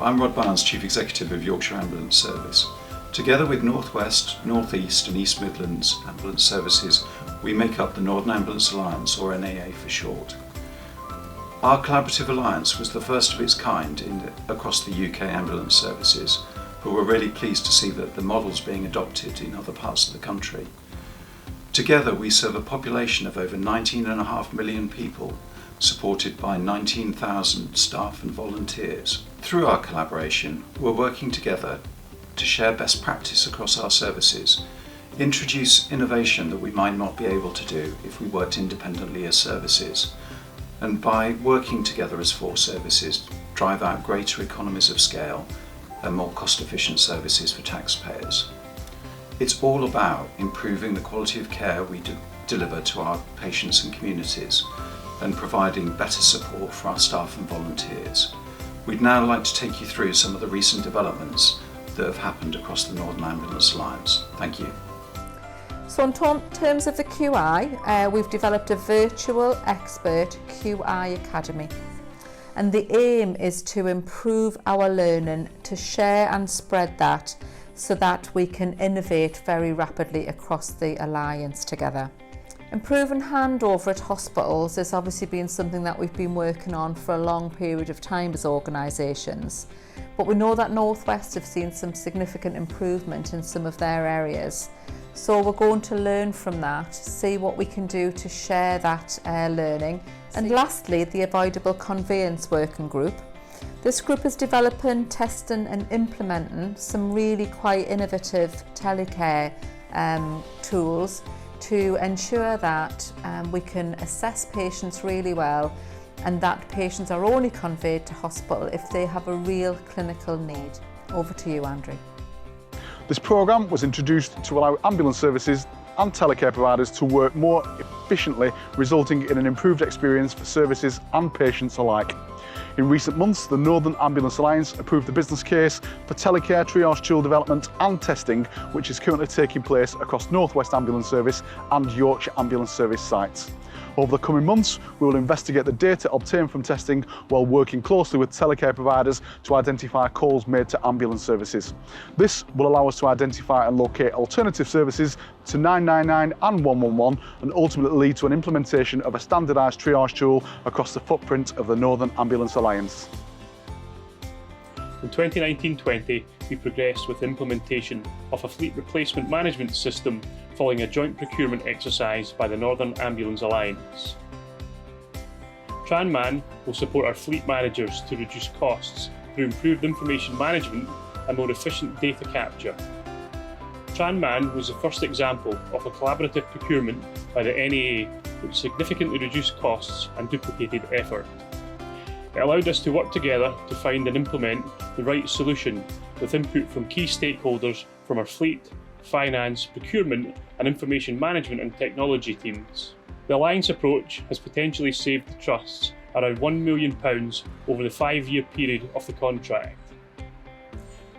I'm Rod Barnes, Chief Executive of Yorkshire Ambulance Service. Together with North West, North East and East Midlands Ambulance Services, we make up the Northern Ambulance Alliance, or NAA for short. Our collaborative alliance was the first of its kind across the UK ambulance services, but we're really pleased to see that the model's being adopted in other parts of the country. Together we serve a population of over 19.5 million people, supported by 19,000 staff and volunteers. Through our collaboration, we're working together to share best practice across our services, introduce innovation that we might not be able to do if we worked independently as services, and by working together as four services, drive out greater economies of scale and more cost-efficient services for taxpayers. It's all about improving the quality of care we deliver to our patients and communities, and providing better support for our staff and volunteers. We'd now like to take you through some of the recent developments that have happened across the Northern Ambulance Alliance. Thank you. So in terms of the QI, we've developed a virtual expert QI Academy. And the aim is to improve our learning, to share and spread that so that we can innovate very rapidly across the Alliance together. Improving handover at hospitals has obviously been something that we've been working on for a long period of time as organisations, but we know that North West have seen some significant improvement in some of their areas. So we're going to learn from that, see what we can do to share that learning. And lastly, the Avoidable Conveyance Working Group. This group is developing, testing and implementing some really quite innovative telecare tools to ensure that we can assess patients really well, and that patients are only conveyed to hospital if they have a real clinical need. Over to you, Andrew. This programme was introduced to allow ambulance services and telecare providers to work more efficiently, resulting in an improved experience for services and patients alike. In recent months, the Northern Ambulance Alliance approved the business case for telecare triage tool development and testing, which is currently taking place across North West Ambulance Service and Yorkshire Ambulance Service sites. Over the coming months, we will investigate the data obtained from testing while working closely with telecare providers to identify calls made to ambulance services. This will allow us to identify and locate alternative services to 999 and 111, and ultimately lead to an implementation of a standardised triage tool across the footprint of the Northern Ambulance Alliance. In 2019-20, we progressed with the implementation of a fleet replacement management system following a joint procurement exercise by the Northern Ambulance Alliance. TranMan will support our fleet managers to reduce costs through improved information management and more efficient data capture. TranMan was the first example of a collaborative procurement by the NAA which significantly reduced costs and duplicated effort. It allowed us to work together to find and implement the right solution with input from key stakeholders from our fleet, finance, procurement and information management and technology teams. The Alliance approach has potentially saved the trusts around £1 million over the 5-year period of the contract.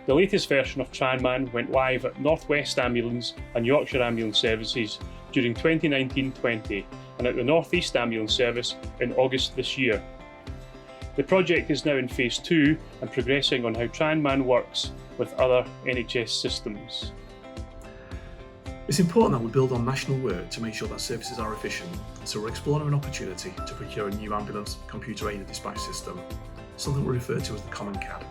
The latest version of TranMan went live at North West Ambulance and Yorkshire Ambulance Services during 2019-20 and at the North East Ambulance Service in August this year. The project is now in phase 2 and progressing on how TranMan works with other NHS systems. It's important that we build on national work to make sure that services are efficient, so we're exploring an opportunity to procure a new ambulance computer-aided dispatch system, something we refer to as the Common CAD.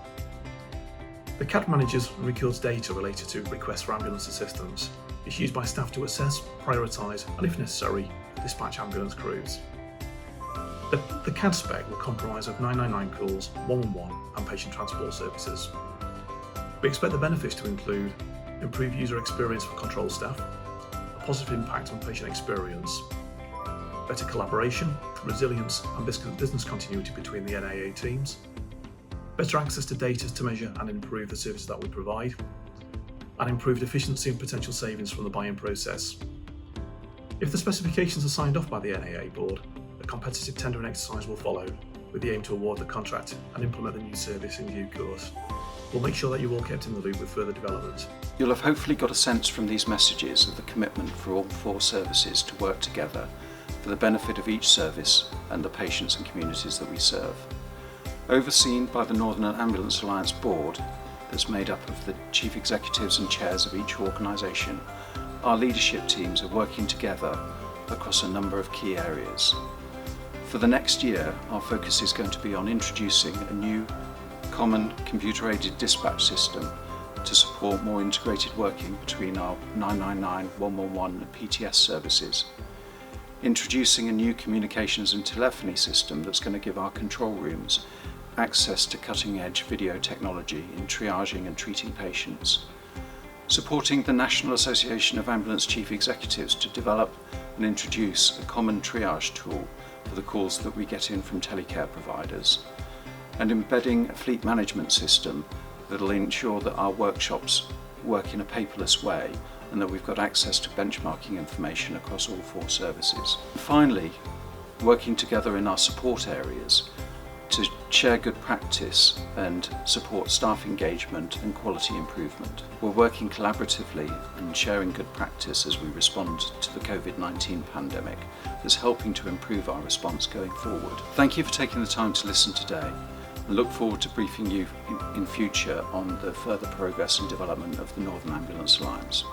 The CAD manages and records data related to requests for ambulance assistance. It's used by staff to assess, prioritise and, if necessary, dispatch ambulance crews. The CAD spec will comprise of 999 calls, 111 and patient transport services. We expect the benefits to include improved user experience for control staff, a positive impact on patient experience, better collaboration, resilience and business continuity between the NAA teams, better access to data to measure and improve the services that we provide, and improved efficiency and potential savings from the buy-in process. If the specifications are signed off by the NAA board, a competitive tendering exercise will follow, with the aim to award the contract and implement the new service in due course. We'll make sure that you're all kept in the loop with further development. You'll have hopefully got a sense from these messages of the commitment for all four services to work together for the benefit of each service and the patients and communities that we serve. Overseen by the Northern Ambulance Alliance Board, that's made up of the chief executives and chairs of each organisation, our leadership teams are working together across a number of key areas. For the next year, our focus is going to be on introducing a new common computer-aided dispatch system to support more integrated working between our 999, 111 and PTS services. Introducing a new communications and telephony system that's going to give our control rooms access to cutting-edge video technology in triaging and treating patients. Supporting the National Association of Ambulance Chief Executives to develop and introduce a common triage tool for the calls that we get in from telecare providers. And embedding a fleet management system that will ensure that our workshops work in a paperless way and that we've got access to benchmarking information across all 4 services. Finally, working together in our support areas to share good practice and support staff engagement and quality improvement. We're working collaboratively and sharing good practice as we respond to the COVID-19 pandemic that's helping to improve our response going forward. Thank you for taking the time to listen today, and look forward to briefing you in future on the further progress and development of the Northern Ambulance Alliance.